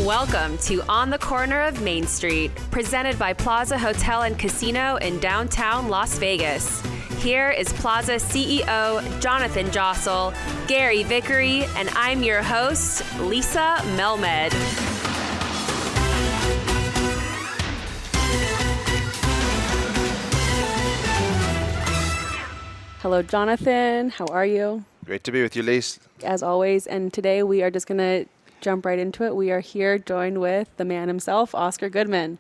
Welcome to On the Corner of Main Street, presented by Plaza Hotel and Casino in downtown Las Vegas. Here is Plaza CEO Jonathan Jossel, Gary Vickery, and I'm your host, Lisa Melmed. Hello, Jonathan. How are you? Great to be with you, Lisa. As always, and today we are just going to jump right into it. We are here joined with the man himself, Oscar Goodman.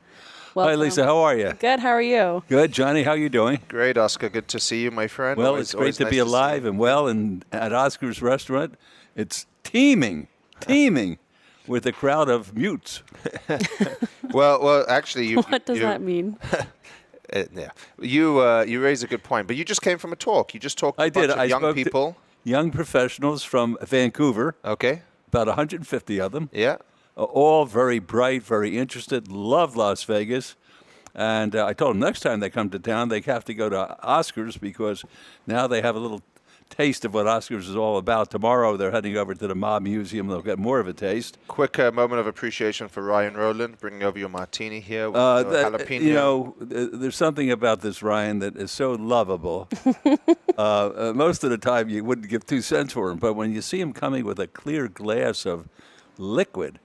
Welcome. Hi, Lisa. How are you? Good. How are you? Good. Johnny, how are you doing? Great, Oscar. Good to see you, my friend. Well, it's great to be alive and well. And at Oscar's restaurant, it's teeming with a crowd of mutes. well, actually, you. What does that mean? Yeah, you raise a good point. But you just came from a talk. You just talked to a bunch of young people. Young professionals from Vancouver. Okay. About 150 of them. Yeah. All very bright, very interested, love Las Vegas. And I told them next time they come to town, they have to go to Oscar's because now they have a little taste of what Oscar's is all about. Tomorrow they're heading over to the Mob Museum. They'll get more of a taste. Quick moment of appreciation for Ryan Rowland, bringing over your martini here with jalapeno. You know, there's something about this, Ryan, that is so lovable. Most of the time you wouldn't give 2 cents for him, but when you see him coming with a clear glass of liquid.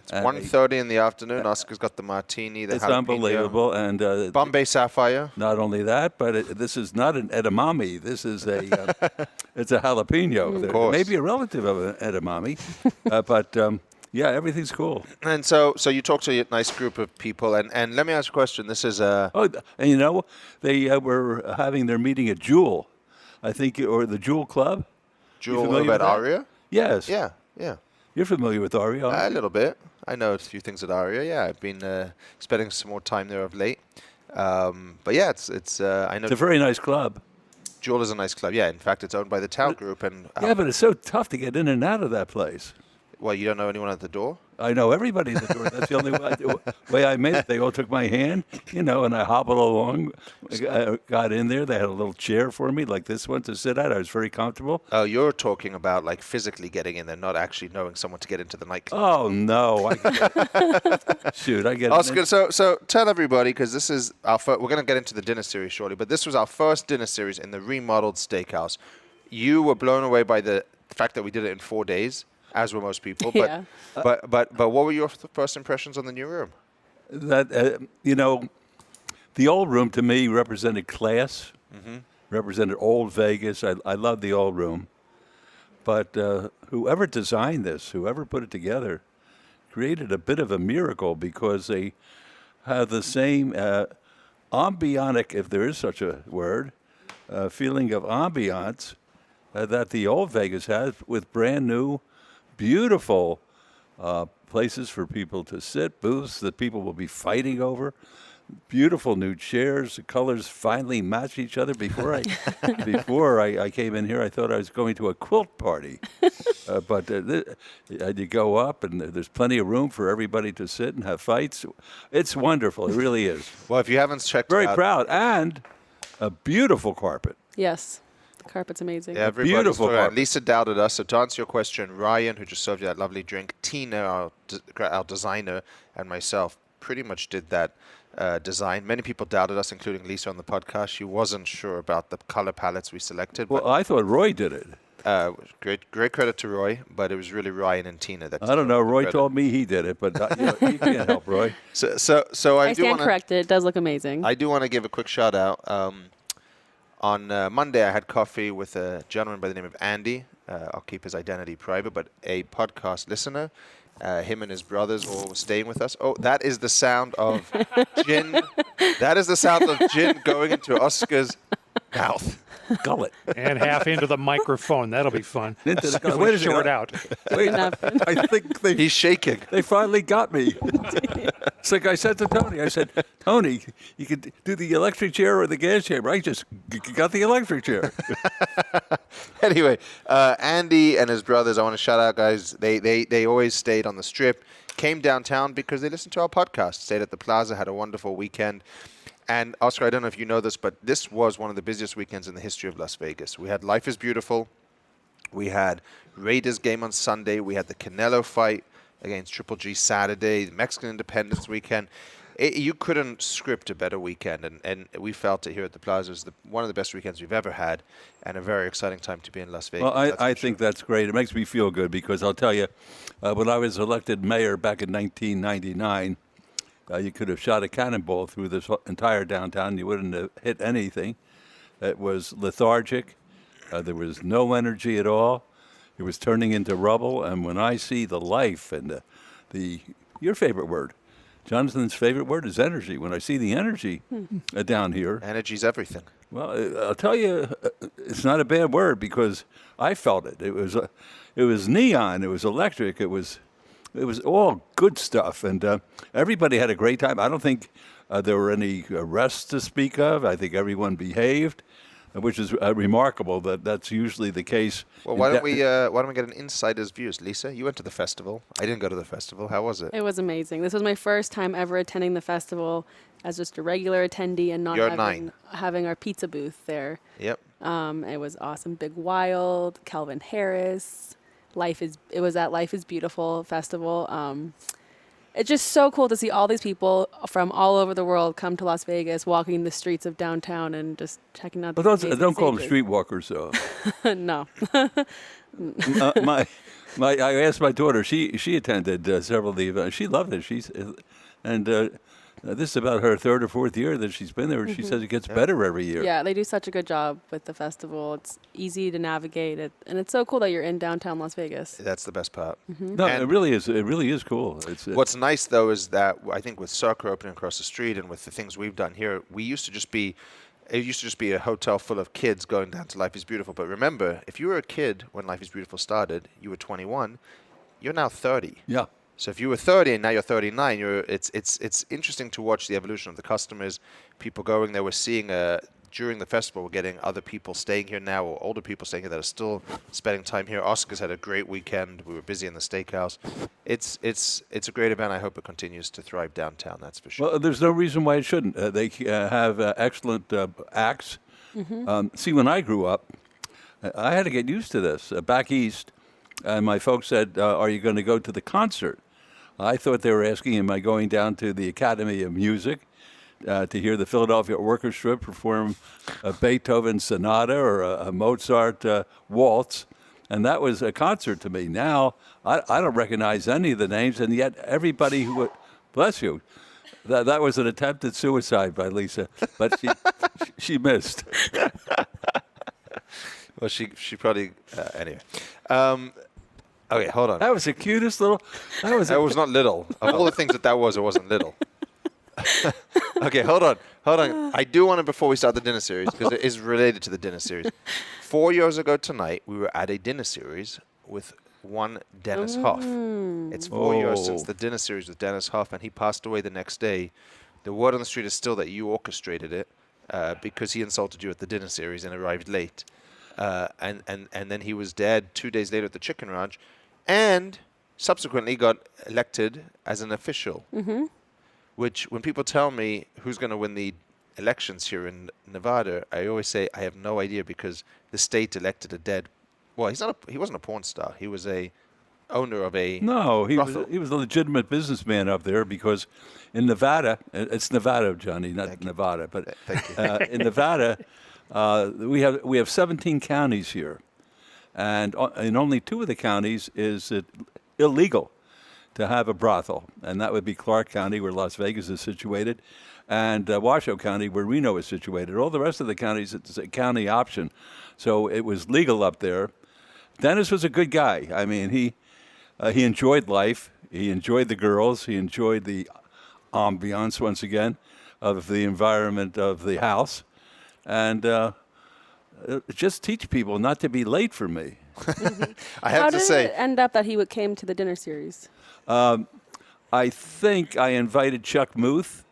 It's 1:30 in the afternoon. Oscar's got the martini, the it's jalapeno. Unbelievable. And Bombay Sapphire. Not only that, but this is not an edamame. This is it's a jalapeno. Of course. Maybe a relative of an edamame, but yeah, everything's cool. And so you talk to a nice group of people, and let me ask you a question. This is and you know, they were having their meeting at Jewel, I think, or the Jewel Club. Jewel over at Aria? Yes. Yeah. You're familiar with Aria? A little bit. I know a few things at Aria. Yeah, I've been spending some more time there of late. But yeah, it's I know it's a very nice club. Jewel is a nice club. Yeah, in fact, it's owned by the Tao Group. And yeah, but it's so tough to get in and out of that place. Well, you don't know anyone at the door? I know everybody at the door. That's the only way I made it. They all took my hand, you know, and I hobbled along. I got in there. They had a little chair for me like this one to sit at. I was very comfortable. Oh, you're talking about like physically getting in there, not actually knowing someone to get into the nightclub. Oh, no. Shoot, I get Oscar, so tell everybody, because this is our first, we're going to get into the dinner series shortly, but this was our first dinner series in the remodeled steakhouse. You were blown away by the fact that we did it in 4 days. As were most people, but Yeah. but what were your first impressions on the new room? That you know, the old room to me represented class, represented old Vegas. I love the old room, but whoever designed this, whoever put it together, created a bit of a miracle because they have the same ambionic, if there is such a word, feeling of ambiance that the old Vegas has with brand new. Beautiful places for people to sit, booths that people will be fighting over. Beautiful new chairs. The colors finally match each other. Before I came in here, I thought I was going to a quilt party. But you go up, and there's plenty of room for everybody to sit and have fights. It's wonderful. It really is. Well, if you haven't checked Very out... proud. And a beautiful carpet. Yes. The carpet's amazing. Yeah, beautiful carpet. Lisa doubted us. So to answer your question, Ryan, who just served you that lovely drink, Tina, our designer, and myself pretty much did that design. Many people doubted us, including Lisa on the podcast. She wasn't sure about the color palettes we selected. Well, I thought Roy did it. Great credit to Roy, but it was really Ryan and Tina that. I don't know. Roy told me he did it, but you can't help Roy. So I stand corrected. It does look amazing. I do want to give a quick shout out. On Monday, I had coffee with a gentleman by the name of Andy. I'll keep his identity private, but a podcast listener. Him and his brothers all were staying with us. Oh, that is the sound of gin. That is the sound of gin going into Oscar's mouth. Gullet. And half into the microphone. That'll be fun. Into the gullet. Wait a short out. Wait, I think He's shaking. They finally got me. It's like I said to Tony. I said, Tony, you could do the electric chair or the gas chamber. I just got the electric chair. Anyway, Andy and his brothers, I want to shout out, guys. They always stayed on the Strip, came downtown because they listened to our podcast, stayed at the Plaza, had a wonderful weekend. And Oscar, I don't know if you know this, but this was one of the busiest weekends in the history of Las Vegas. We had Life is Beautiful. We had Raiders game on Sunday. We had the Canelo fight against Triple G Saturday, the Mexican Independence Weekend. You couldn't script a better weekend, and we felt it here at the Plaza. It was one of the best weekends we've ever had, and a very exciting time to be in Las Vegas. Well, I think that's great. It makes me feel good because I'll tell you, when I was elected mayor back in 1999, you could have shot a cannonball through this entire downtown. You wouldn't have hit anything. It was lethargic. There was no energy at all. It was turning into rubble. And when I see the life and your favorite word, Jonathan's favorite word is energy. When I see the energy down here. Energy's everything. Well, I'll tell you, it's not a bad word because I felt it. It was neon. It was electric. It was all good stuff. And everybody had a great time. I don't think there were any arrests to speak of. I think everyone behaved, which is remarkable. That's usually the case. Well, why don't we get an insider's views? Lisa, you went to the festival. I didn't go to the festival. How was it? It was amazing. This was my first time ever attending the festival as just a regular attendee and not having our pizza booth there. Yep. It was awesome. Big Wild, Calvin Harris. It was at Life is Beautiful festival. It's just so cool to see all these people from all over the world come to Las Vegas, walking the streets of downtown and just checking out the don't call them streetwalkers, though. No. I asked my daughter. She attended several of the events. She loved it. This is about her third or fourth year that she's been there. And she says it gets better every year. Yeah, they do such a good job with the festival. It's easy to navigate it, and it's so cool that you're in downtown Las Vegas. That's the best part. No, it really is. It really is cool. What's nice though is that I think with soccer opening across the street and with the things we've done here, it used to just be a hotel full of kids going down to Life is Beautiful. But remember, if you were a kid when Life is Beautiful started, you were 21. You're now 30. Yeah. So if you were 30 and now you're 39, it's interesting to watch the evolution of the customers, people going there. We're seeing during the festival, we're getting other people staying here now, or older people staying here that are still spending time here. Oscar's had a great weekend. We were busy in the steakhouse. It's a great event. I hope it continues to thrive downtown. That's for sure. Well, there's no reason why it shouldn't. They have excellent acts. See, when I grew up, I had to get used to this. Back east, my folks said, "Are you going to go to the concert?" I thought they were asking, am I going down to the Academy of Music to hear the Philadelphia Orchestra perform a Beethoven sonata or a Mozart waltz? And that was a concert to me. Now, I don't recognize any of the names, and yet everybody who, bless you, that was an attempt at suicide by Lisa, but she missed. Well, she probably, anyway. Okay, hold on. That was the cutest little. That was not little. Of all the things that was, it wasn't little. Okay, hold on. I do want to, before we start the dinner series, because it is related to the dinner series. 4 years ago tonight, we were at a dinner series with one Dennis Hoff. It's 4 years since the dinner series with Dennis Hoff, and he passed away the next day. The word on the street is still that you orchestrated it because he insulted you at the dinner series and arrived late. And then he was dead 2 days later at the Chicken Ranch, and subsequently got elected as an official. Which, when people tell me who's going to win the elections here in Nevada, I always say I have no idea because the state elected a dead. Well, he wasn't a porn star. He was a owner of a. No, he was a legitimate businessman up there because in Nevada, it's Nevada, Johnny, not Nevada, but in Nevada. We have 17 counties here, and in only 2 of the counties is it illegal to have a brothel, and that would be Clark County, where Las Vegas is situated, and Washoe County, where Reno is situated. All the rest of the counties, it's a county option, so it was legal up there. Dennis was a good guy. I mean, he enjoyed life. He enjoyed the girls. He enjoyed the ambiance, once again, of the environment of the house. And just teach people not to be late for me. I have to say. How did it end up that he came to the dinner series? I think I invited Chuck Muth.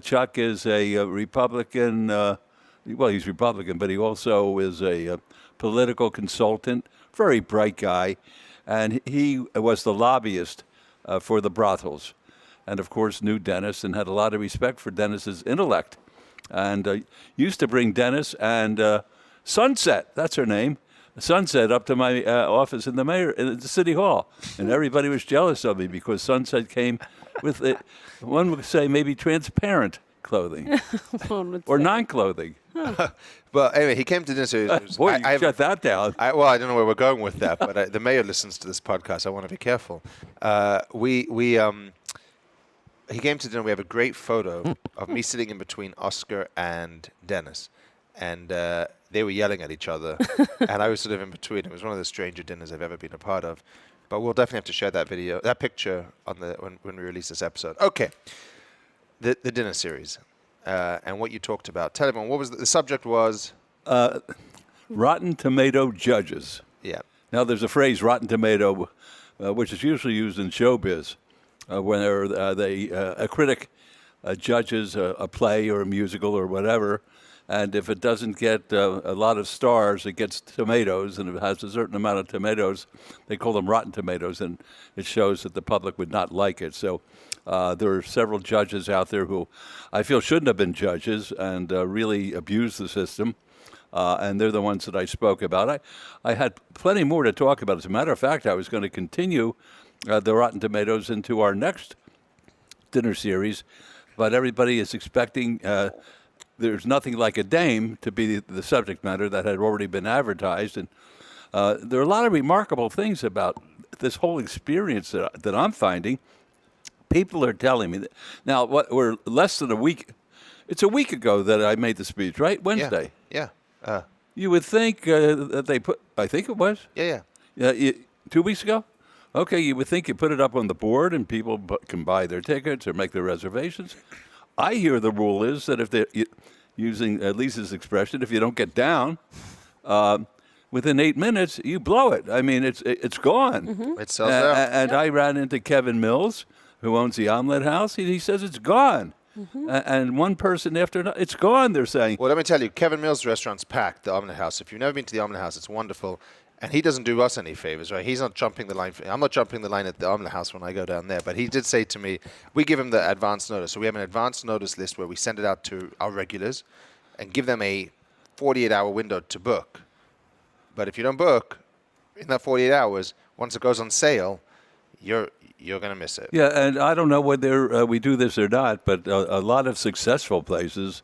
Chuck is a Republican. Well, he's Republican, but he also is a political consultant, very bright guy. And he was the lobbyist for the brothels. And, of course, knew Dennis and had a lot of respect for Dennis's intellect. And used to bring Dennis and Sunset, that's her name, Sunset up to my office in the city hall, and everybody was jealous of me because Sunset came with one would say maybe transparent clothing or non-clothing. But anyway, he came to dinner. So Boy, you shut that down. I don't know where we're going with that, but the mayor listens to this podcast. I want to be careful. He came to dinner. We have a great photo of me sitting in between Oscar and Dennis, and they were yelling at each other, and I was sort of in between. It was one of the stranger dinners I've ever been a part of. But we'll definitely have to share that picture on when we release this episode. Okay, the dinner series and what you talked about. Tell everyone what was the subject was. Rotten Tomato judges. Yeah. Now there's a phrase, rotten tomato, which is usually used in showbiz. When a critic judges a play or a musical or whatever, and if it doesn't get a lot of stars, it gets tomatoes, and if it has a certain amount of tomatoes, they call them rotten tomatoes, and it shows that the public would not like it. So there are several judges out there who I feel shouldn't have been judges and really abuse the system. And they're the ones that I spoke about. I had plenty more to talk about. As a matter of fact, I was going to continue the Rotten Tomatoes into our next dinner series, but everybody is expecting There's Nothing Like a Dame to be the subject matter that had already been advertised. And there are a lot of remarkable things about this whole experience that I'm finding. People are telling me that now. We're less than a week. It's a week ago that I made the speech, right? Wednesday. Yeah. You would think that they put. I think it was. Yeah. 2 weeks ago. Okay, you would think you put it up on the board and people can buy their tickets or make their reservations. I hear the rule is that if they're using Lisa's expression, if you don't get down within 8 minutes, you blow it. I mean, it's gone. Mm-hmm. It sells out. And I ran into Kevin Mills, who owns the Omelet House. He says it's gone. Mm-hmm. And one person after another, it's gone, they're saying. Well, let me tell you, Kevin Mills' restaurant's packed, the Omelet House. If you've never been to the Omelet House, it's wonderful. And he doesn't do us any favors, right? He's not jumping the line. I'm not jumping the line at the Omelet House when I go down there. But he did say to me, we give him the advance notice. So we have an advance notice list where we send it out to our regulars and give them a 48-hour window to book. But if you don't book in that 48 hours, once it goes on sale, you're going to miss it. Yeah, and I don't know whether we do this or not, but a lot of successful places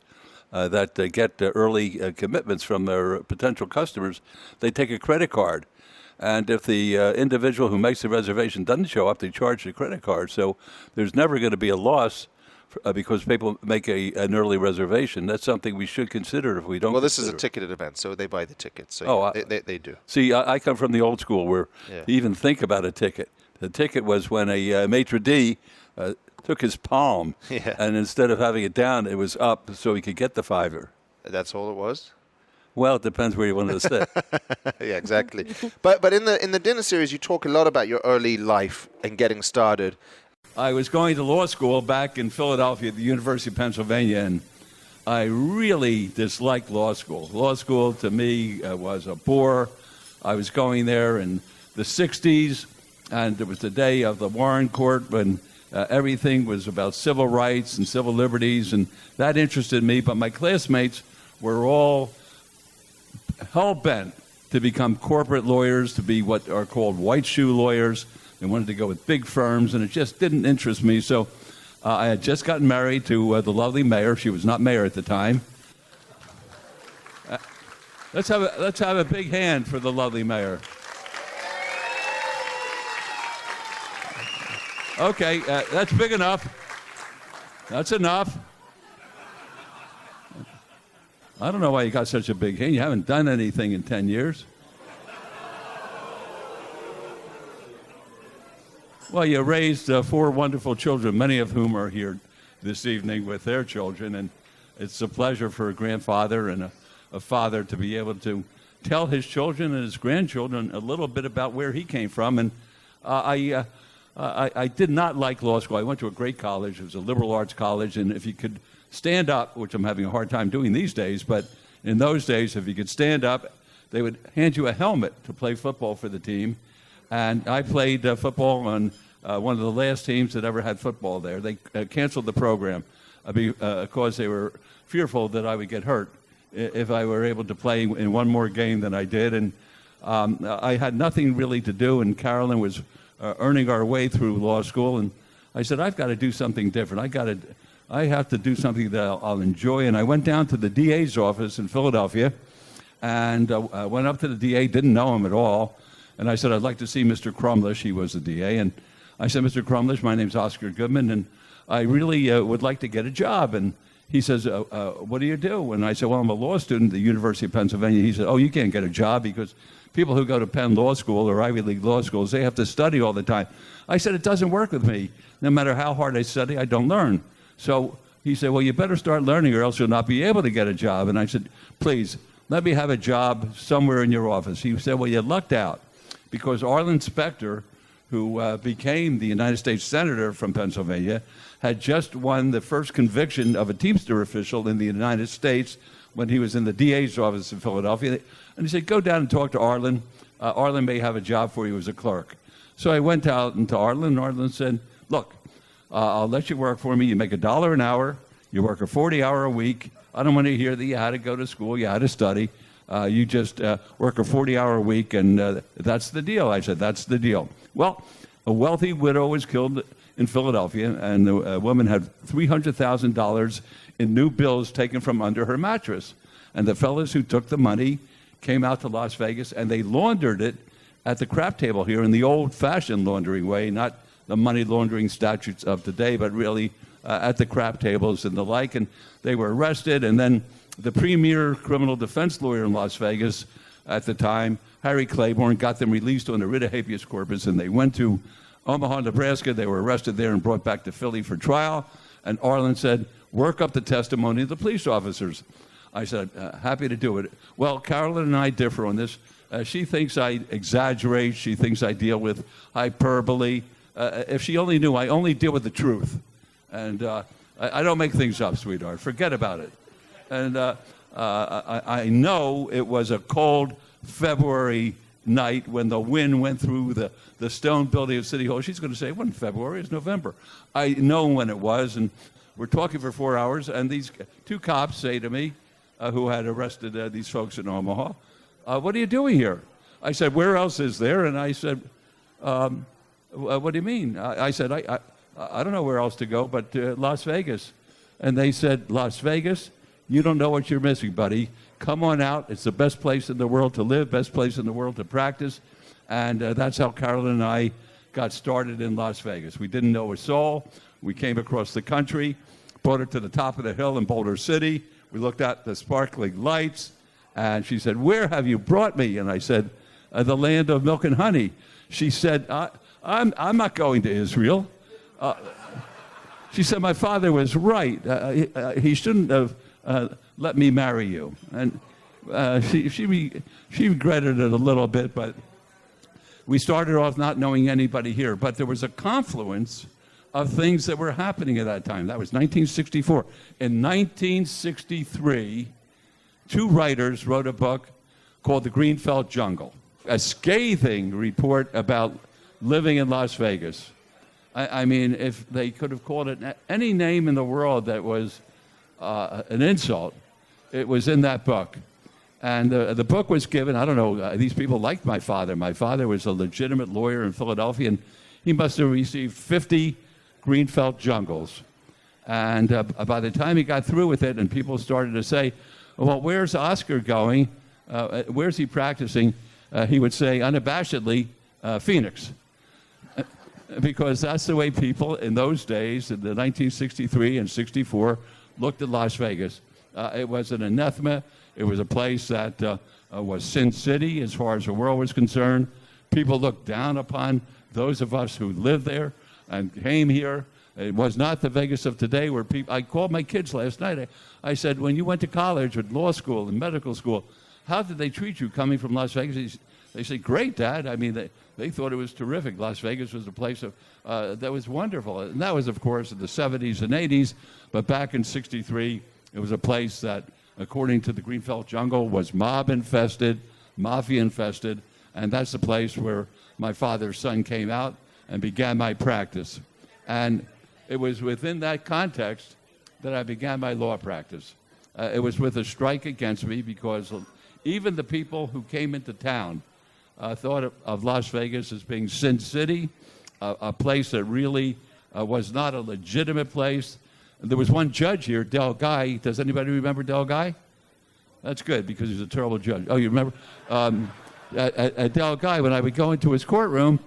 that get early commitments from their potential customers, they take a credit card. And if the individual who makes the reservation doesn't show up, they charge the credit card. So there's never going to be a loss because people make an early reservation. That's something we should consider if we don't. Well, this is a ticketed event, so they buy the tickets. So they do. See, I come from the old school where to even think about a ticket. The ticket was when a maitre d' took his palm, and instead of having it down, it was up so he could get the $5. That's all it was? Well, it depends where you wanted to sit. Yeah, exactly. But in the dinner series, you talk a lot about your early life and getting started. I was going to law school back in Philadelphia at the University of Pennsylvania, and I really disliked law school. Law school, to me, was a bore. I was going there in the 60s, and it was the day of the Warren Court when everything was about civil rights and civil liberties, and that interested me. But my classmates were all hell-bent to become corporate lawyers, to be what are called white shoe lawyers. They wanted to go with big firms, and it just didn't interest me. So I had just gotten married to the lovely mayor. She was not mayor at the time. Let's have a big hand for the lovely mayor. Okay, that's big enough. That's enough. I don't know why you got such a big hand. You haven't done anything in 10 years. Well, you raised 4 wonderful children, many of whom are here this evening with their children, and it's a pleasure for a grandfather and a father to be able to tell his children and his grandchildren a little bit about where he came from. And I did not like law school. I went to a great college. It was a liberal arts college, and if you could stand up, which I'm having a hard time doing these days, but in those days, if you could stand up, they would hand you a helmet to play football for the team. And I played football on one of the last teams that ever had football there. They canceled the program because they were fearful that I would get hurt if I were able to play in one more game than I did. And I had nothing really to do, and Carolyn was earning our way through law school, and I said, I've got to do something different. I have to do something that I'll enjoy. And I went down to the DA's office in Philadelphia, and I went up to the DA, didn't know him at all, and I said, I'd like to see Mr. Crumlish. He was the DA, and I said, Mr. Crumlish, my name's Oscar Goodman, and I really would like to get a job. And he says, what do you do? And I said, well, I'm a law student at the University of Pennsylvania. He said, oh, you can't get a job because people who go to Penn Law School or Ivy League law schools, they have to study all the time. I said, it doesn't work with me. No matter how hard I study, I don't learn. So he said, well, you better start learning or else you'll not be able to get a job. And I said, please, let me have a job somewhere in your office. He said, well, you lucked out because Arlen Specter, who became the United States Senator from Pennsylvania, had just won the first conviction of a Teamster official in the United States when he was in the DA's office in Philadelphia. And he said, go down and talk to Arlen. Arlen may have a job for you as a clerk. So I went out into Arlen, and Arlen said, look, I'll let you work for me. You make $1 an hour. You work a 40-hour a week. I don't want to hear that you had to go to school, you had to study. You just work a 40-hour week, and that's the deal. I said, that's the deal. Well, a wealthy widow was killed in Philadelphia, and the woman had $300,000 in new bills taken from under her mattress. And the fellows who took the money came out to Las Vegas, and they laundered it at the crap table here in the old-fashioned laundering way, not the money laundering statutes of today, but really at the crap tables and the like. And they were arrested, and then the premier criminal defense lawyer in Las Vegas at the time, Harry Claiborne, got them released on a writ of habeas corpus, and they went to Omaha, Nebraska. They were arrested there and brought back to Philly for trial. And Arlen said, work up the testimony of the police officers. I said, happy to do it. Well, Carolyn and I differ on this. She thinks I exaggerate. She thinks I deal with hyperbole. If she only knew, I only deal with the truth. And I don't make things up, sweetheart. Forget about it. And I know it was a cold February night when the wind went through the stone building of City Hall. She's going to say, it wasn't February, it's November. I know when it was, and we're talking for 4 hours, and these two cops say to me, who had arrested these folks in Omaha, what are you doing here? I said, where else is there? And I said, what do you mean? I said, I don't know where else to go but Las Vegas. And they said, Las Vegas? You don't know what you're missing, buddy. Come on out. It's the best place in the world to live, best place in the world to practice. And that's how Carolyn and I got started in Las Vegas. We didn't know a soul. We came across the country, brought her to the top of the hill in Boulder City. We looked at the sparkling lights, and she said, where have you brought me? And I said, the land of milk and honey. She said, I'm not going to Israel. She said, my father was right. He shouldn't have let me marry you. And she regretted it a little bit, but we started off not knowing anybody here. But there was a confluence of things that were happening at that time. That was 1964. In 1963, two writers wrote a book called The Greenfeld Jungle, a scathing report about living in Las Vegas. I mean, if they could have called it any name in the world that was an insult, it was in that book. And the book was given, I don't know, these people liked my father. My father was a legitimate lawyer in Philadelphia, and he must have received 50 Greenfeld Jungles. And by the time he got through with it and people started to say, well, where's Oscar going? Where's he practicing? He would say unabashedly, Phoenix. Because that's the way people in those days, in the 1963 and 64, looked at Las Vegas. It was an anathema. It was a place that was Sin City as far as the world was concerned. People looked down upon those of us who lived there and came here. It was not the Vegas of today where people... I called my kids last night. I said, when you went to college or law school and medical school, how did they treat you coming from Las Vegas? They said, great, Dad. I mean, they thought it was terrific. Las Vegas was a place that was wonderful. And that was, of course, in the 70s and 80s. But back in 63, it was a place that, according to the Greenfeld Jungle, was mob-infested, mafia-infested. And that's the place where my father's son came out and began my practice. And it was within that context that I began my law practice. It was with a strike against me because even the people who came into town thought of Las Vegas as being Sin City, a place that really was not a legitimate place. There was one judge here, Del Guy. Does anybody remember Del Guy? That's good, because he's a terrible judge. Oh, you remember? Del Guy, when I would go into his courtroom,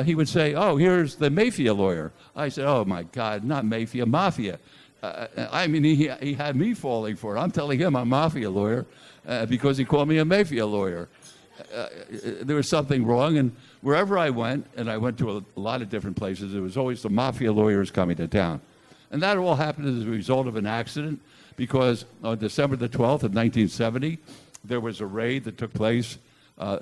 he would say, "Oh, here's the mafia lawyer." I said, "Oh, my God, not mafia, mafia." I mean, he had me falling for it. I'm telling him I'm a mafia lawyer because he called me a mafia lawyer. There was something wrong, and wherever I went, and I went to a lot of different places, there was always the mafia lawyers coming to town. And that all happened as a result of an accident, because on December the 12th of 1970, there was a raid that took place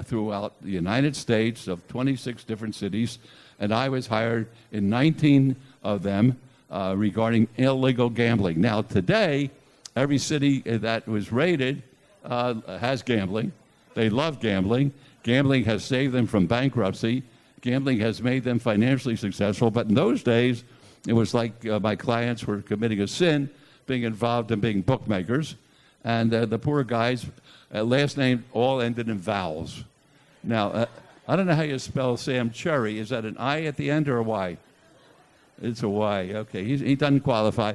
throughout the United States of 26 different cities, and I was hired in 19 of them regarding illegal gambling. Now, today, every city that was raided has gambling. They love gambling. Gambling has saved them from bankruptcy. Gambling has made them financially successful. But in those days, it was like my clients were committing a sin, being involved in being bookmakers. And the poor guys, last name all ended in vowels. Now, I don't know how you spell Sam Cherry. Is that an I at the end or a Y? It's a Y. Okay, he doesn't qualify.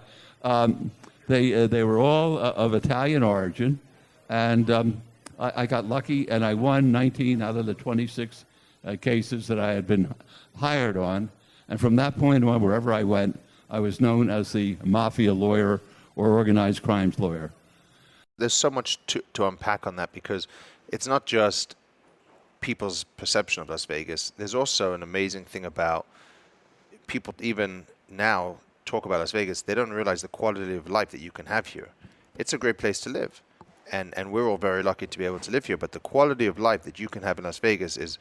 They were all of Italian origin. And I got lucky, and I won 19 out of the 26 cases that I had been hired on. And from that point on, wherever I went, I was known as the mafia lawyer or organized crimes lawyer. There's so much to unpack on that, because it's not just people's perception of Las Vegas. There's also an amazing thing about people, even now, talk about Las Vegas. They don't realize the quality of life that you can have here. It's a great place to live. And we're all very lucky to be able to live here. But the quality of life that you can have in Las Vegas is,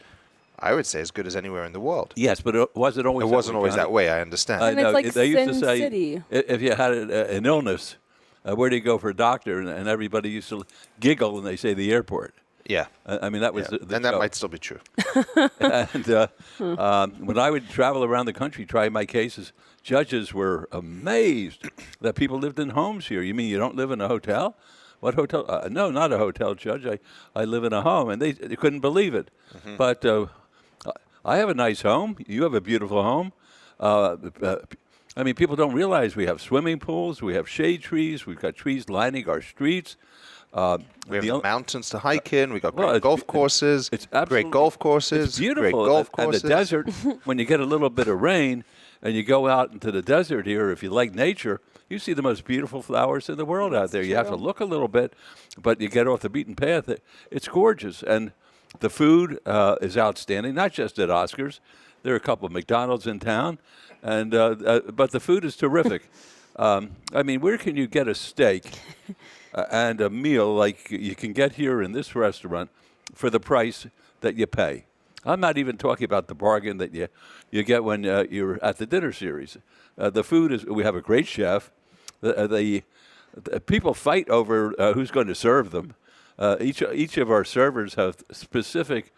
I would say, as good as anywhere in the world. Yes, but it wasn't always. It wasn't always that way. I understand. And it's like they used to Sin say, City. if you had an illness, where do you go for a doctor? And everybody used to giggle, and they say the airport. Yeah. I mean, that was the and that joke. might still be true. And when I would travel around the country trying my cases, judges were amazed that people lived in homes here. You mean you don't live in a hotel? What hotel? No, not a hotel, Judge. I live in a home, and they couldn't believe it. Mm-hmm. But I have a nice home. You have a beautiful home. I mean, people don't realize we have swimming pools, we have shade trees, we've got trees lining our streets. We have the mountains to hike in. We've got great golf courses. It's great golf courses. It's beautiful. Great golf courses. And the desert, when you get a little bit of rain and you go out into the desert here, if you like nature, you see the most beautiful flowers in the world out there. You have to look a little bit, but you get off the beaten path. It's gorgeous. And the food is outstanding, not just at Oscar's. There are a couple of McDonald's in town, and but the food is terrific. I mean, where can you get a steak and a meal like you can get here in this restaurant for the price that you pay? I'm not even talking about the bargain that you get when you're at the dinner series. The food is, we have a great chef. The people fight over who's going to serve them. Each of our servers have specific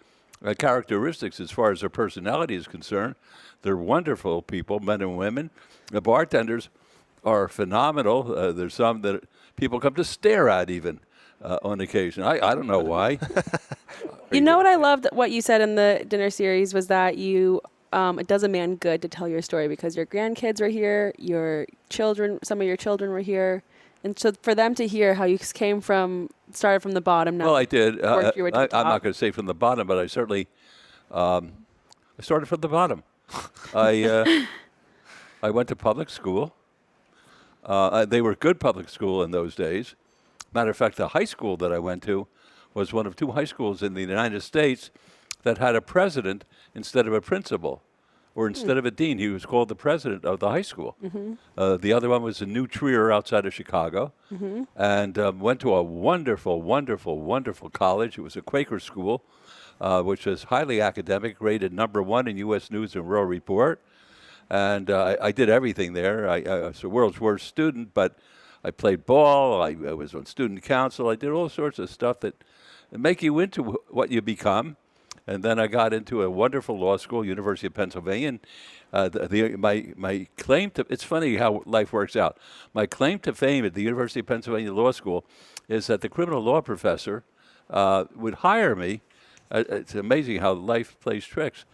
characteristics as far as their personality is concerned. They're wonderful people, men and women. The bartenders are phenomenal. There's some that people come to stare at even on occasion. I don't know why. You know what I loved, what you said in the dinner series was that you, it does a man good to tell your story because your grandkids were here, your children, some of your children were here. And so for them to hear how you started from the bottom. Now well, I did. worked your way to the top. I'm not going to say from the bottom, but I certainly I started from the bottom. I went to public school. They were good public school in those days. Matter of fact, the high school that I went to was one of two high schools in the United States that had a president instead of a principal, or instead of a dean. He was called the president of the high school. Mm-hmm. The other one was in New Trier outside of Chicago, and went to a wonderful, wonderful, wonderful college. It was a Quaker school, which was highly academic, rated #1 in U.S. News and World Report. And I did everything there. I was the world's worst student, but I played ball. I was on student council. I did all sorts of stuff that make you into what you become. And then I got into a wonderful law school, University of Pennsylvania. And my claim to, it's funny how life works out. My claim to fame at the University of Pennsylvania Law School is that the criminal law professor would hire me It's amazing how life plays tricks.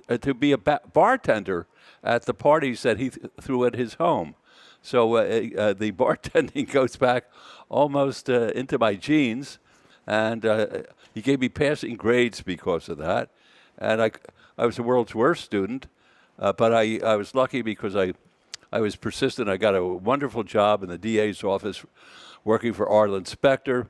To be a bartender at the parties that he threw at his home. So the bartending goes back almost into my genes, and he gave me passing grades because of that. And I was the world's worst student, but I was lucky because I was persistent. I got a wonderful job in the DA's office working for Arlen Specter,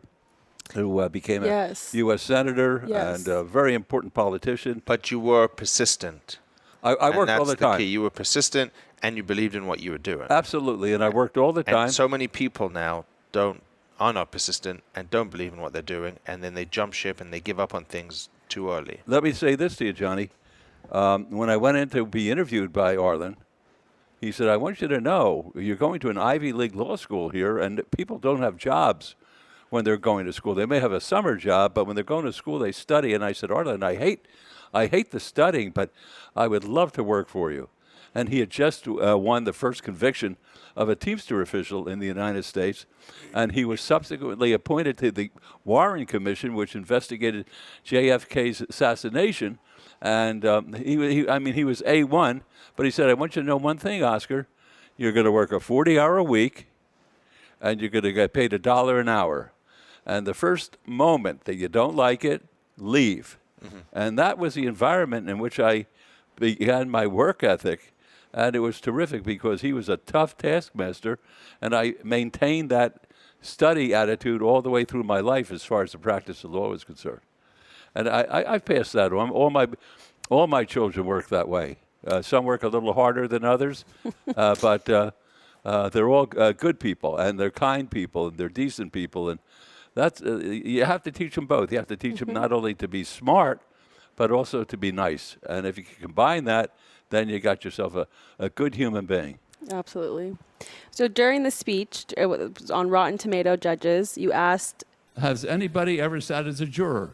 who became a U.S. Senator and a very important politician. But you were persistent. I worked all the time. That's the key. You were persistent, and you believed in what you were doing. Absolutely, and I worked all the time. And so many people now are not persistent and don't believe in what they're doing, and then they jump ship and they give up on things too early. Let me say this to you, Johnny. When I went in to be interviewed by Arlen, he said, I want you to know you're going to an Ivy League law school here, and people don't have jobs when they're going to school. They may have a summer job, but when they're going to school, they study. And I said, Arlen, I hate the studying, but I would love to work for you. And he had just won the first conviction of a Teamster official in the United States, and he was subsequently appointed to the Warren Commission, which investigated JFK's assassination. And he was A1, but he said, I want you to know one thing, Oscar. You're going to work a 40-hour week, and you're going to get paid $1 an hour. And the first moment that you don't like it, leave. Mm-hmm. And that was the environment in which I began my work ethic. And it was terrific because he was a tough taskmaster, and I maintained that study attitude all the way through my life as far as the practice of law was concerned. And I passed that on. All my children work that way. Some work a little harder than others, but they're all good people, and they're kind people, and they're decent people. And that's you have to teach them both. You have to teach them not only to be smart, but also to be nice. And if you can combine that, then you got yourself a good human being. Absolutely. So during the speech, it was on Rotten Tomato Judges, you asked, has anybody ever sat as a juror?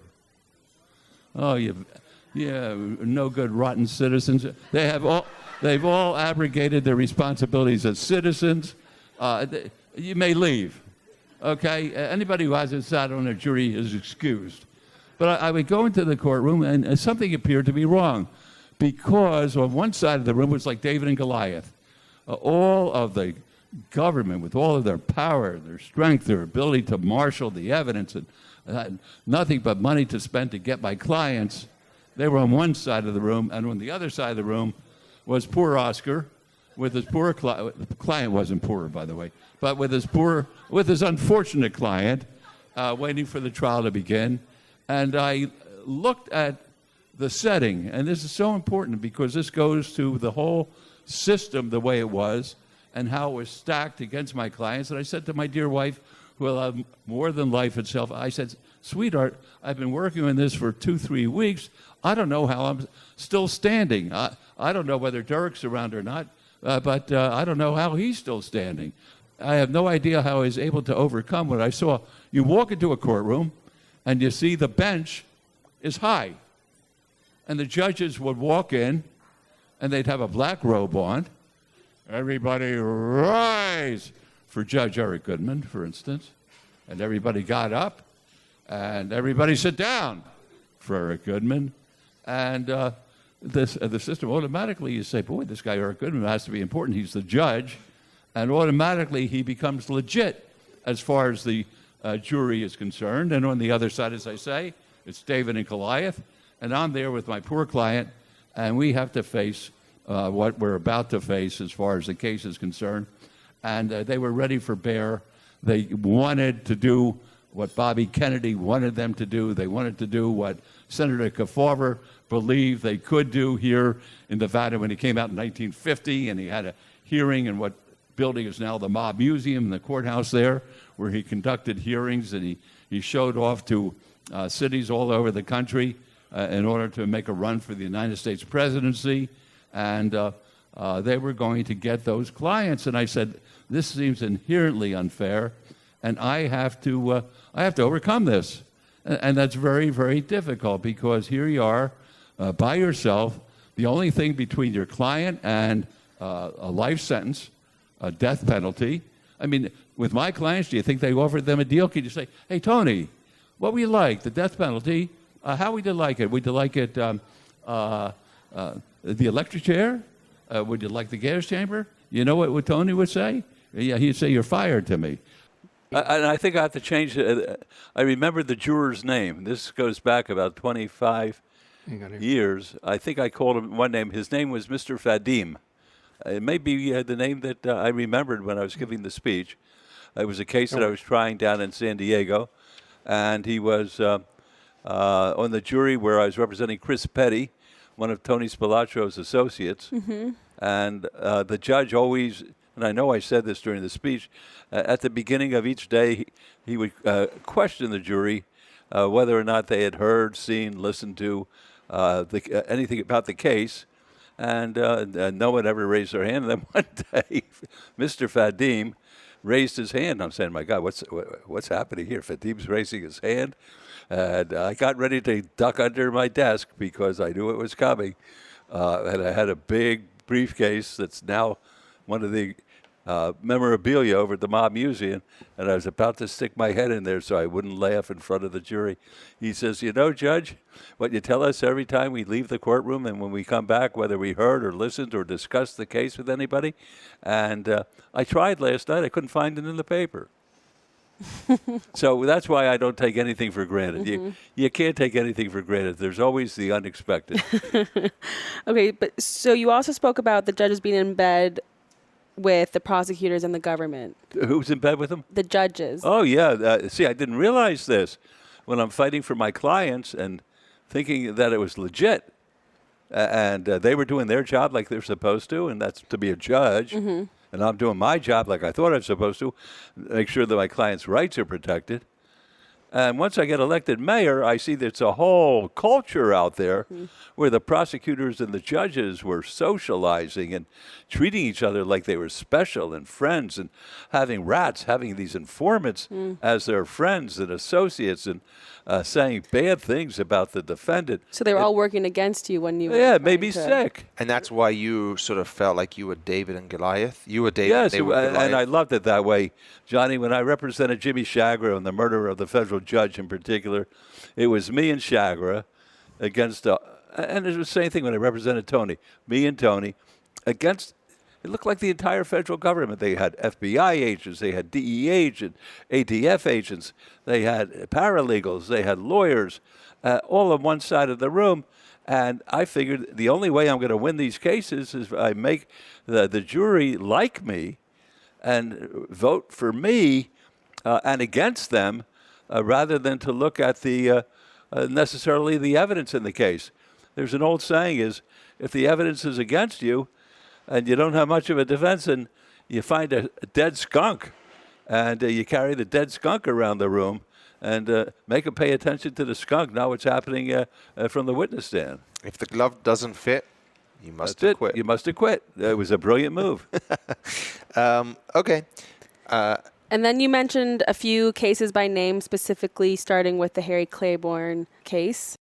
Oh, no good rotten citizens. They've all abrogated their responsibilities as citizens. You may leave. Okay? Anybody who hasn't sat on a jury is excused. But I would go into the courtroom, and something appeared to be wrong. Because on one side of the room was like David and Goliath. All of the government, with all of their power, their strength, their ability to marshal the evidence, and nothing but money to spend to get my clients, they were on one side of the room. And on the other side of the room was poor Oscar, with his poor client. The client wasn't poor, by the way, but with his unfortunate client, waiting for the trial to begin. And I looked at the setting, and this is so important because this goes to the whole system the way it was and how it was stacked against my clients. And I said to my dear wife, who will have more than life itself, I said, sweetheart, I've been working on this for 2-3 weeks. I don't know how I'm still standing. I don't know whether Derek's around or not, but I don't know how he's still standing. I have no idea how I was able to overcome what I saw. You walk into a courtroom, and you see the bench is high. And the judges would walk in, and they'd have a black robe on. Everybody rise for Judge Oscar Goodman, for instance. And everybody got up, and everybody sit down for Oscar Goodman. And the system automatically, you say, boy, this guy Oscar Goodman has to be important. He's the judge. And automatically he becomes legit as far as the jury is concerned. And on the other side, as I say, it's David and Goliath. And I'm there with my poor client, and we have to face what we're about to face as far as the case is concerned. And they were ready for bear. They wanted to do what Bobby Kennedy wanted them to do. They wanted to do what Senator Kefauver believed they could do here in Nevada when he came out in 1950, and he had a hearing in what building is now the Mob Museum in the courthouse there, where he conducted hearings, and he showed off to cities all over the country in order to make a run for the United States presidency. And they were going to get those clients. And I said, this seems inherently unfair, and I have to overcome this. And that's very, very difficult, because here you are by yourself, the only thing between your client and a life sentence, a death penalty. I mean, with my clients, do you think they offered them a deal? Could you say, hey, Tony, what would you like, the death penalty How would you like it? Would you like it the electric chair? Would you like the gas chamber? You know what Tony would say? Yeah, he'd say, "You're fired" to me. And I think I have to change it. I remember the juror's name. This goes back about 25 years. I think I called him one name. His name was Mr. Fadim. It may be the name that I remembered when I was giving the speech. It was a case that I was trying down in San Diego, and he was on the jury where I was representing Chris Petty, one of Tony Spilaccio's associates. And the judge always, and I know I said this during the speech, at the beginning of each day, he would question the jury whether or not they had heard, seen, listened to anything about the case. And no one ever raised their hand. And then one day, Mr. Fadim raised his hand. I'm saying, my God, what's happening here? Fadim's raising his hand. And I got ready to duck under my desk because I knew it was coming. And I had a big briefcase that's now one of the memorabilia over at the Mob Museum, and I was about to stick my head in there so I wouldn't laugh in front of the jury. He says, "You know, Judge, what you tell us every time we leave the courtroom and when we come back, whether we heard or listened or discussed the case with anybody." And I tried last night. I couldn't find it in the paper. So that's why I don't take anything for granted. You can't take anything for granted. There's always the unexpected. Okay, but so you also spoke about the judges being in bed with the prosecutors and the government. Who's in bed with them? The judges. Oh, yeah. See, I didn't realize this. When I'm fighting for my clients and thinking that it was legit, and they were doing their job like they're supposed to, and that's to be a judge, and I'm doing my job like I thought I was supposed to, make sure that my clients' rights are protected. And once I get elected mayor, I see there's a whole culture out there where the prosecutors and the judges were socializing and treating each other like they were special and friends, and having these informants as their friends and associates, and saying bad things about the defendant. So they were all working against you when you were it made me sick. And that's why you sort of felt like you were David and Goliath? You were David, Yes, they were Goliath. and I loved it that way. Johnny, when I represented Jimmy Chagra and the murder of the federal judge in particular, it was me and Chagra against, and it was the same thing when I represented Tony. Me and Tony against, it looked like the entire federal government. They had FBI agents, they had DEA agents, ATF agents, they had paralegals, they had lawyers, all on one side of the room. And I figured the only way I'm going to win these cases is I make the jury like me and vote for me and against them, rather than to look at the necessarily the evidence in the case. There's an old saying is, if the evidence is against you and you don't have much of a defense, and you find a dead skunk and you carry the dead skunk around the room and make them pay attention to the skunk, not what's happening from the witness stand. If the glove doesn't fit, you must That's quit. You must have quit. It was a brilliant move. Okay. And then you mentioned a few cases by name, specifically starting with the Harry Claiborne case.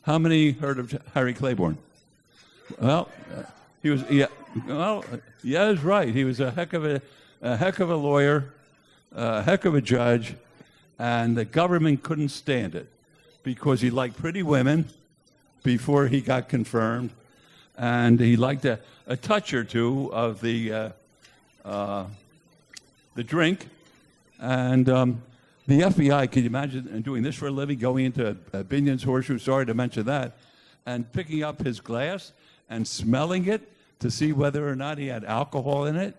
How many heard of Harry Claiborne? Well, he was that's right. He was a heck of a lawyer, a heck of a judge, and the government couldn't stand it because he liked pretty women before he got confirmed, and he liked a touch or two of the drink. And the FBI, can you imagine doing this for a living, going into Binion's Horseshoe, sorry to mention that, and picking up his glass and smelling it to see whether or not he had alcohol in it?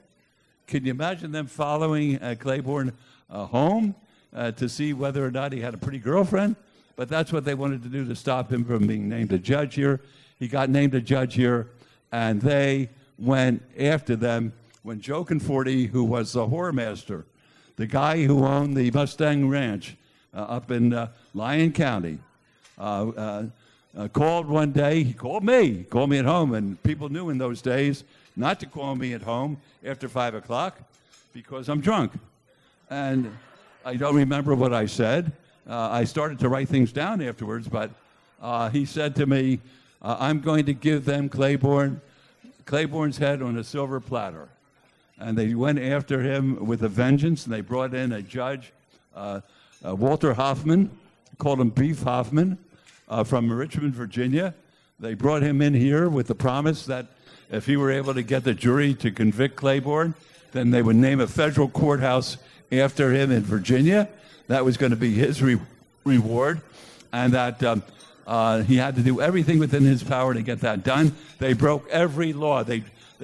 Can you imagine them following Claiborne home to see whether or not he had a pretty girlfriend? But that's what they wanted to do to stop him from being named a judge here. He got named a judge here, and they went after them when Joe Conforti, who was the whoremaster, the guy who owned the Mustang Ranch up in Lyon County, called one day. He called me at home, and people knew in those days not to call me at home after 5 o'clock because I'm drunk. And I don't remember what I said. I started to write things down afterwards, but he said to me, I'm going to give them Claiborne's head on a silver platter. And they went after him with a vengeance, and they brought in a judge, Walter Hoffman, called him Beef Hoffman, from Richmond, Virginia. They brought him in here with the promise that if he were able to get the jury to convict Claiborne, then they would name a federal courthouse after him in Virginia. That was going to be his reward, and that he had to do everything within his power to get that done. They broke every law. They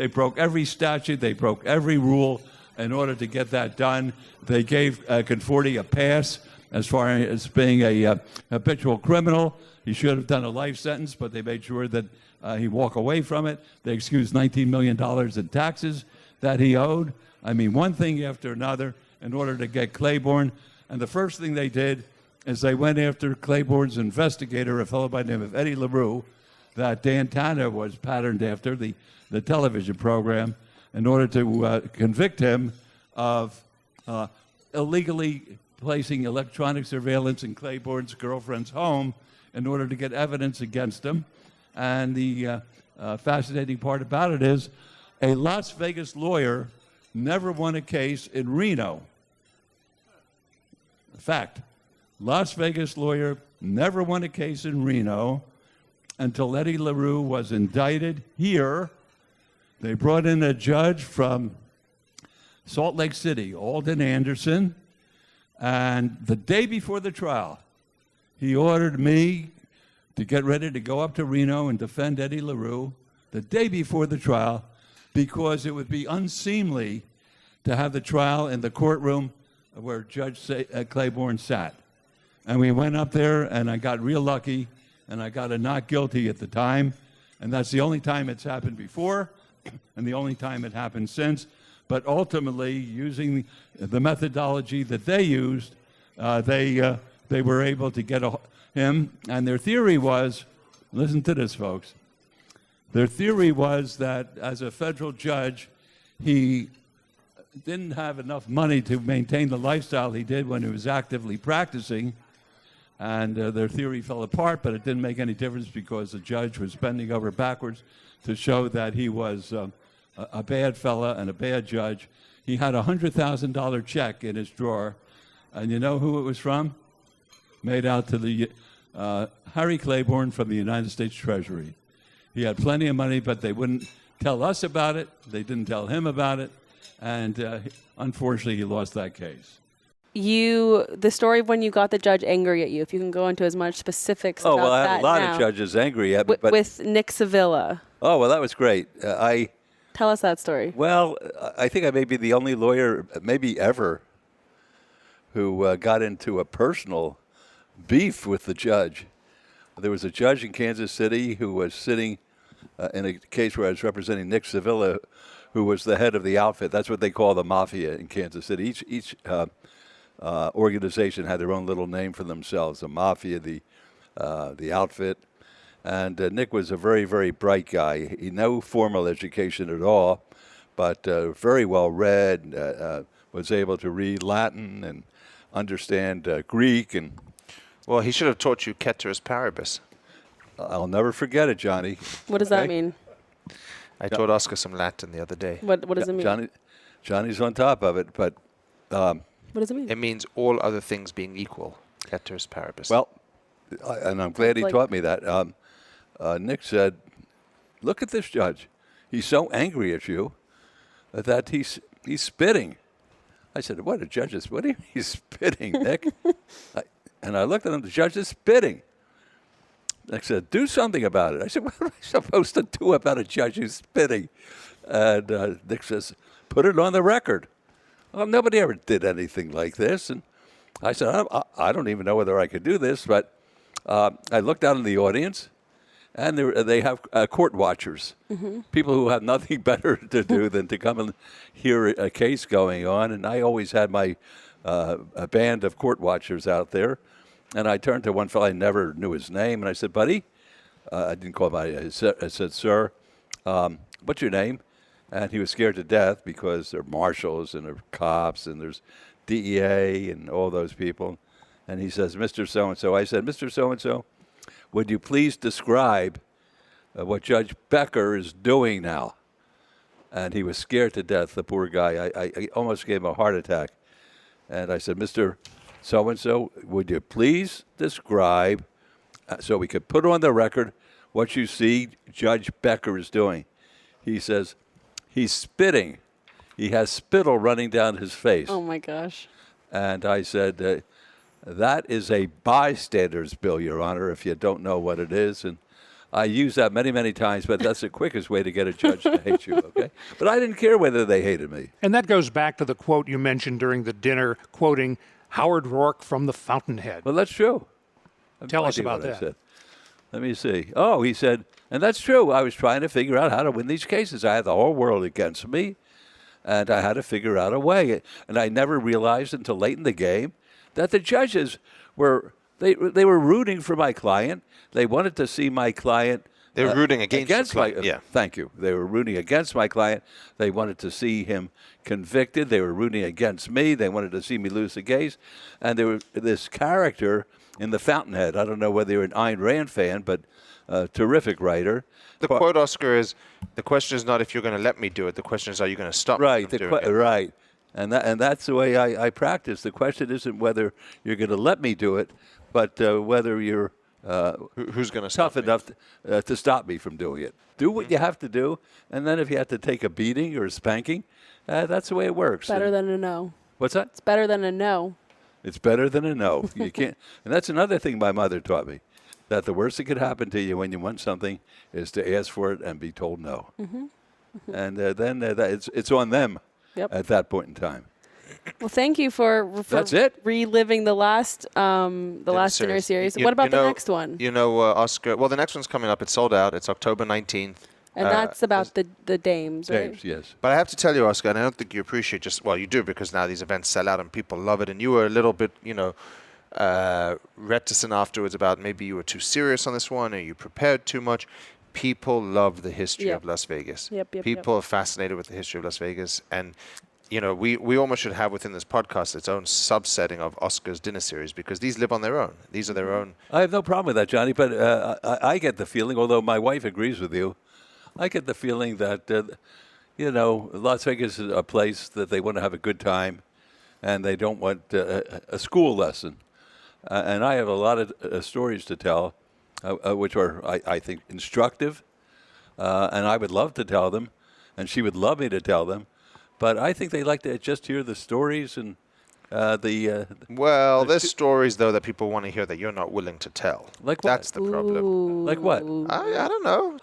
broke every statute. They broke every rule in order to get that done. They gave Conforti a pass as far as being a habitual criminal. He should have done a life sentence, but they made sure that he walk away from it. They excused $19 million in taxes that he owed. I mean, one thing after another in order to get Claiborne. And the first thing they did is they went after Claiborne's investigator, a fellow by the name of Eddie LaRue, that Dan Tanner was patterned after, the television program, in order to convict him of illegally placing electronic surveillance in Claiborne's girlfriend's home in order to get evidence against him. And the fascinating part about it is a Las Vegas lawyer never won a case in Reno. Fact. Las Vegas lawyer never won a case in Reno until Eddie LaRue was indicted here. They brought in a judge from Salt Lake City, Alden Anderson, and the day before the trial, he ordered me to get ready to go up to Reno and defend Eddie LaRue the day before the trial because it would be unseemly to have the trial in the courtroom where Judge Claiborne sat. And we went up there, and I got real lucky, and I got a not guilty at the time, and that's the only time it's happened before and the only time it happened since. But ultimately, using the methodology that they used, they were able to get him. And their theory was, listen to this, folks. Their theory was that as a federal judge, he didn't have enough money to maintain the lifestyle he did when he was actively practicing. And their theory fell apart, but it didn't make any difference because the judge was bending over backwards to show that he was a bad fella and a bad judge. He had a $100,000 check in his drawer, and you know who it was from? Made out to the Harry Claiborne from the United States Treasury. He had plenty of money, but they wouldn't tell us about it. They didn't tell him about it, and unfortunately, he lost that case. The story of when you got the judge angry at you, if you can go into as much specifics about that. Oh, well, I had a lot now. of judges angry at me. But With Nick Sevilla. oh, well, that was great. Tell us that story. Well, I think I may be the only lawyer, maybe ever, who got into a personal beef with the judge. There was a judge in Kansas City who was sitting in a case where I was representing Nick Sevilla, who was the head of the outfit. That's what they call the mafia in Kansas City. Each organization had their own little name for themselves: the mafia, the outfit. And Nick was a very, very bright guy. He had no formal education at all, but very well read, was able to read Latin and understand Greek. And Well, he should have taught you ceteris paribus. I'll never forget it, Johnny. What does that mean? I taught Oscar some Latin the other day. What does it mean? Johnny's on top of it, but What does it mean? It means all other things being equal. Ceteris paribus. well, and I'm glad he Like- taught me that. Nick said, "Look at this judge. He's so angry at you that he's spitting." I said, "What? A judge is what? He's spitting, Nick?" And I looked at him. The judge is spitting. Nick said, "Do something about it." I said, "What am I supposed to do about a judge who's spitting?" And Nick says, "Put it on the record." Well, nobody ever did anything like this. And I said, I don't even know whether I could do this, but I looked out in the audience, and they have court watchers, people who have nothing better to do than to come and hear a case going on. And I always had my a band of court watchers out there. And I turned to one fellow, I never knew his name, and I said, "Buddy," I didn't call him, I said, "Sir, what's your name?" And he was scared to death because there are marshals and there are cops and there's DEA and all those people. And he says, "Mr. So-and-so." I said, "Mr. So-and-so, would you please describe what Judge Becker is doing now?" And he was scared to death, the poor guy. I almost gave him a heart attack. And I said, "Mr. So-and-so, would you please describe so we could put on the record what you see Judge Becker is doing. He says he's spitting. He has spittle running down his face. Oh, my gosh. And I said, that is a bystander's bill, Your Honor, if you don't know what it is. And I use that many, many times, but that's the quickest way to get a judge to hate you, okay? But I didn't care whether they hated me. And that goes back to the quote you mentioned during the dinner, quoting Howard Rourke from The Fountainhead. Well, that's true. Tell us I about what I that. said. Let me see. Oh, he said, and that's true. I was trying to figure out how to win these cases. I had the whole world against me, and I had to figure out a way. And I never realized until late in the game that the judges were they were rooting for my client. They wanted to see my client. They were rooting against your client. Yeah. Thank you. They were rooting against my client. They wanted to see him convicted. They were rooting against me. They wanted to see me lose the case. And there was this character in The Fountainhead. I don't know whether you're an Ayn Rand fan, but a terrific writer. The quote, Oscar, is, the question is not if you're going to let me do it. The question is, are you going to stop me from doing it? Right. And that's the way I practice. The question isn't whether you're going to let me do it, but whether you're who's going to tough stop me? enough to stop me from doing it. Do what you have to do, and then if you have to take a beating or a spanking, that's the way it works. Better than a no. What's that? It's better than a no. It's better than a no. You can't, and that's another thing my mother taught me, that the worst that could happen to you when you want something is to ask for it and be told no. And then it's on them. Yep. At that point in time. Well, thank you for That's it? reliving the last dinner series. What about the next one? You know, Oscar. Well, the next one's coming up. It's sold out. It's October 19th. And that's about the dames, right? Dames, yes. But I have to tell you, Oscar, and I don't think you appreciate well, you do, because now these events sell out and people love it. And you were a little bit, reticent afterwards about maybe you were too serious on this one or you prepared too much. People love the history of Las Vegas. People are fascinated with the history of Las Vegas. And, we almost should have within this podcast its own subsetting of Oscar's dinner series, because these live on their own. These are their own. I have no problem with that, Johnny, but I get the feeling, although my wife agrees with you, I get the feeling that, Las Vegas is a place that they want to have a good time and they don't want a school lesson. And I have a lot of stories to tell, which are, I think, instructive, and I would love to tell them, and she would love me to tell them, but I think they like to just hear the stories and there's stories, though, that people want to hear that you're not willing to tell. Like what? That's the problem. Like what? I don't know.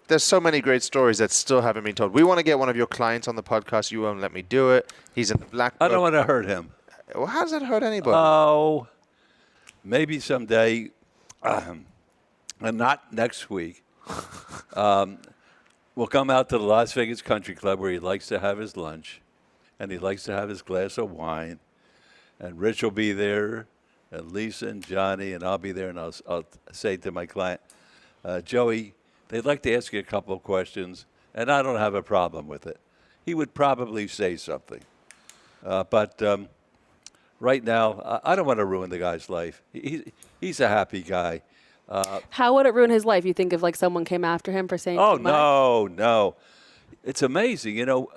There's so many great stories that still haven't been told. We want to get one of your clients on the podcast. You won't let me do it. He's in the black book. I don't want to hurt him. Well, how does that hurt anybody? Oh, maybe someday, and not next week, we'll come out to the Las Vegas Country Club where he likes to have his lunch, and he likes to have his glass of wine, and Rich will be there, and Lisa and Johnny, and I'll be there, and I'll say to my client, Joey, they'd like to ask you a couple of questions, and I don't have a problem with it. He would probably say something. But right now, I don't want to ruin the guy's life. He's a happy guy. How would it ruin his life? You think if someone came after him for saying too much? No. It's amazing.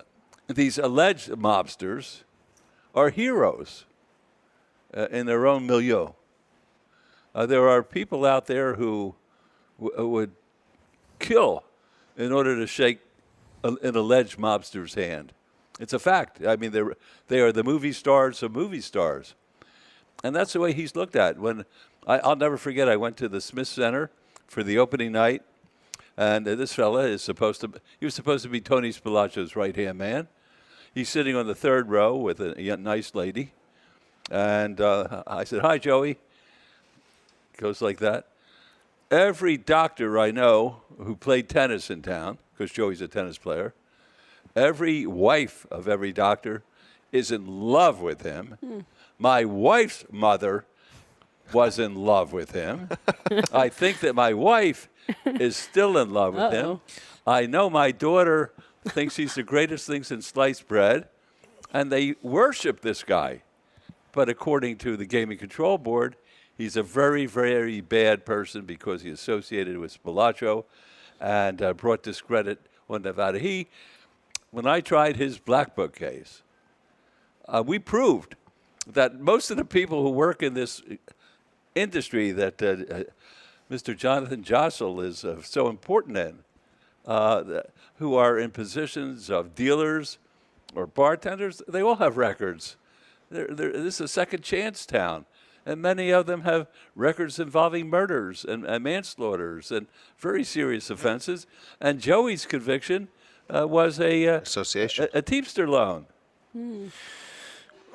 These alleged mobsters are heroes in their own milieu. There are people out there who would kill in order to shake an alleged mobster's hand. It's a fact. I mean, they are the movie stars of movie stars. And that's the way he's looked at. When I'll never forget, I went to the Smith Center for the opening night, and this fella he was supposed to be Tony Spilacio's right-hand man. He's sitting on the third row with a nice lady. And I said, "Hi, Joey." Goes like that. Every doctor I know who played tennis in town, because Joey's a tennis player, every wife of every doctor is in love with him. My wife's mother was in love with him. I think that my wife is still in love with him. I know my daughter thinks he's the greatest thing since sliced bread, and they worship this guy. But according to the Gaming Control Board, he's a very, very bad person because he associated with Spilaccio and brought discredit on Nevada. When I tried his Black Book case, we proved that most of the people who work in this industry that Mr. Jonathan Jossel is so important in, who are in positions of dealers or bartenders. They all have records. This is a second chance town. And many of them have records involving murders and manslaughters and very serious offenses. And Joey's conviction was Association. a Teamster loan.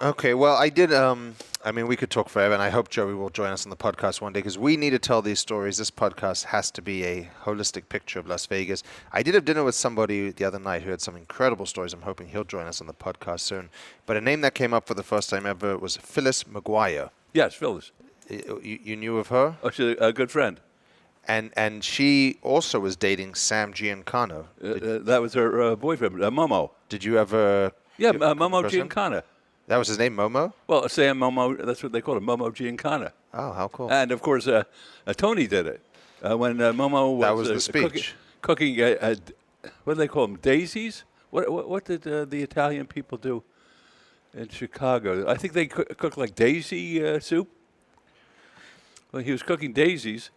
Okay, well, I did. I mean, we could talk forever, and I hope Joey will join us on the podcast one day because we need to tell these stories. This podcast has to be a holistic picture of Las Vegas. I did have dinner with somebody the other night who had some incredible stories. I'm hoping he'll join us on the podcast soon. But a name that came up for the first time ever was Phyllis McGuire. Yes, Phyllis. You knew of her? Oh, she's a good friend. And she also was dating Sam Giancana. That was her boyfriend, Momo. Did you ever... Yeah, give Momo person? Giancana. That was his name, Momo? Well, Sam Momo, that's what they call him, Momo Giancana. Oh, how cool. And, of course, Tony did it. When Momo was... That was the speech. Cooking what do they call them, daisies? What did the Italian people do in Chicago? I think they cook like daisy soup. Well, he was cooking daisies,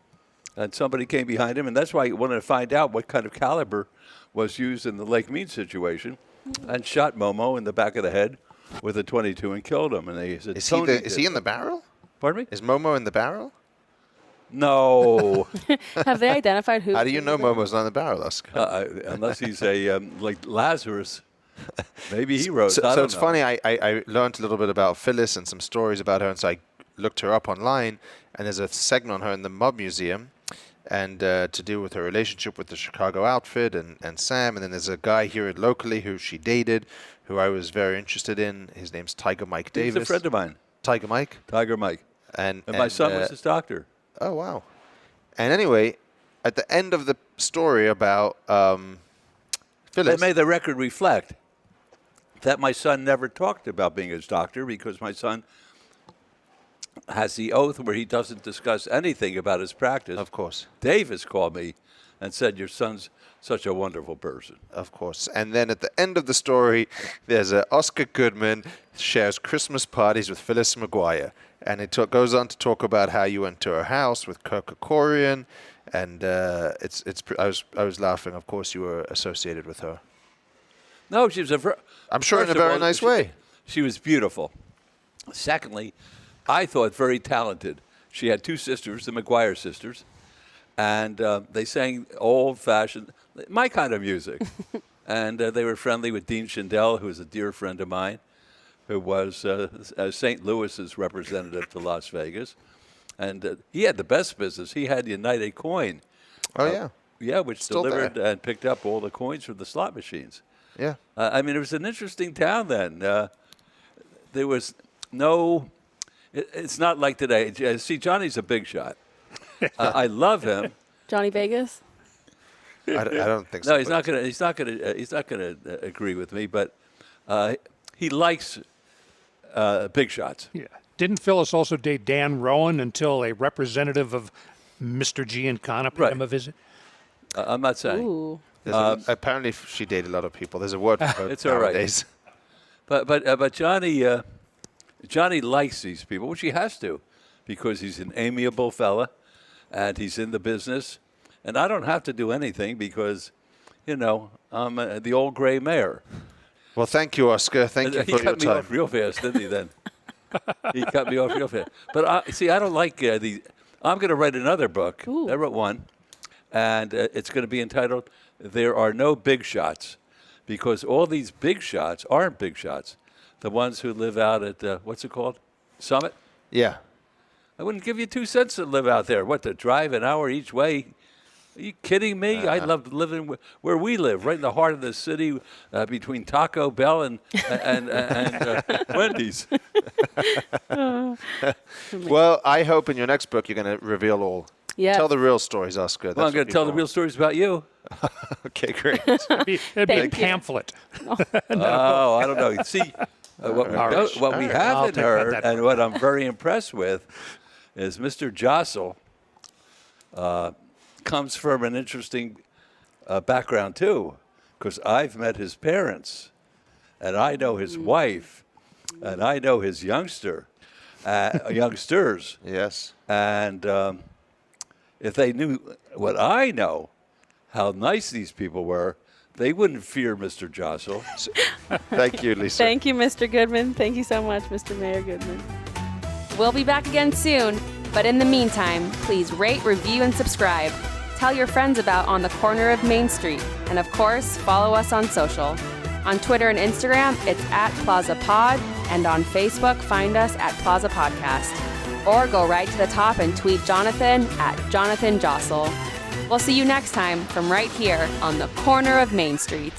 and somebody came behind him, and that's why he wanted to find out what kind of caliber was used in the Lake Mead situation, and shot Momo in the back of the head with a .22 and killed him. And they said, Is he in the barrel? Pardon me? Is Momo in the barrel? No. Have they identified who? How do you know Momo's not in the barrel, Oscar? Unless he's a like Lazarus. Maybe he wrote. So it's funny, I learned a little bit about Phyllis and some stories about her, and so I looked her up online, and there's a segment on her in the Mob Museum, and to do with her relationship with the Chicago outfit and Sam, and then there's a guy here locally who she dated, who I was very interested in. His name's Tiger Mike Davis. He's a friend of mine. Tiger Mike? Tiger Mike. And my son was his doctor. Oh, wow. And anyway, at the end of the story about Phyllis... They made the record reflect that my son never talked about being his doctor because my son has the oath where he doesn't discuss anything about his practice. Of course. Davis called me and said, your son's such a wonderful person. Of course. And then at the end of the story, there's Oscar Goodman shares Christmas parties with Phyllis McGuire. And it goes on to talk about how you went to her house with Kirk Kerkorian. And I was laughing. Of course, you were associated with her. No, she was I'm sure in a very nice way. She was beautiful. Secondly, I thought very talented. She had two sisters, the McGuire sisters, and they sang old-fashioned, my kind of music. And they were friendly with Dean Schindel, who is a dear friend of mine, who was St. Louis's representative to Las Vegas. And he had the best business. He had United Coin. Oh, yeah. Yeah, which Still delivered there. and picked up all the coins from the slot machines. Yeah. I mean, it was an interesting town then. There was no... It's not like today. See, Johnny's a big shot. I love him. Johnny Vegas? I don't think so. No, he's not going to. He's not going to agree with me. But he likes big shots. Yeah. Didn't Phyllis also date Dan Rowan until a representative of Mr. Giancana paid him a visit? I'm not saying. Ooh. Apparently, she dated a lot of people. There's a word for it It's all right. nowadays. But Johnny likes these people, which he has to, because he's an amiable fella, and he's in the business. And I don't have to do anything because, I'm the old gray mayor. Well, thank you, Oscar. Thank you He for your cut me time. off real fast, didn't he, then? He cut me off real fast. But, I don't like the... I'm going to write another book. Ooh. I wrote one, and it's going to be entitled, There Are No Big Shots, because all these big shots aren't big shots. The ones who live out at, what's it called? Summit? Yeah. I wouldn't give you 2 cents to live out there. What, to drive an hour each way? Are you kidding me? I love living where we live, right in the heart of the city, between Taco Bell and Wendy's. Well, I hope in your next book you're going to reveal all. Yes. Tell the real stories, Oscar. Well, I'm going to tell the real stories about you. Okay, great. It'd be a Thank you. pamphlet. Oh, I don't know. See, what we I'll haven't take that heard, back. and what I'm very impressed with, is Mr. Jossel comes from an interesting background, too, because I've met his parents, and I know his wife, and I know his youngsters, Yes. and if they knew what I know, how nice these people were, they wouldn't fear Mr. Jossel. Thank you, Lisa. Thank you, Mr. Goodman. Thank you so much, Mr. Mayor Goodman. We'll be back again soon, but in the meantime, please rate, review, and subscribe. Tell your friends about On the Corner of Main Street, and of course, follow us on social. On Twitter and Instagram, it's @PlazaPod, and on Facebook, find us at Plaza Podcast. Or go right to the top and tweet Jonathan @JonathanJossel. We'll see you next time from right here on the corner of Main Street.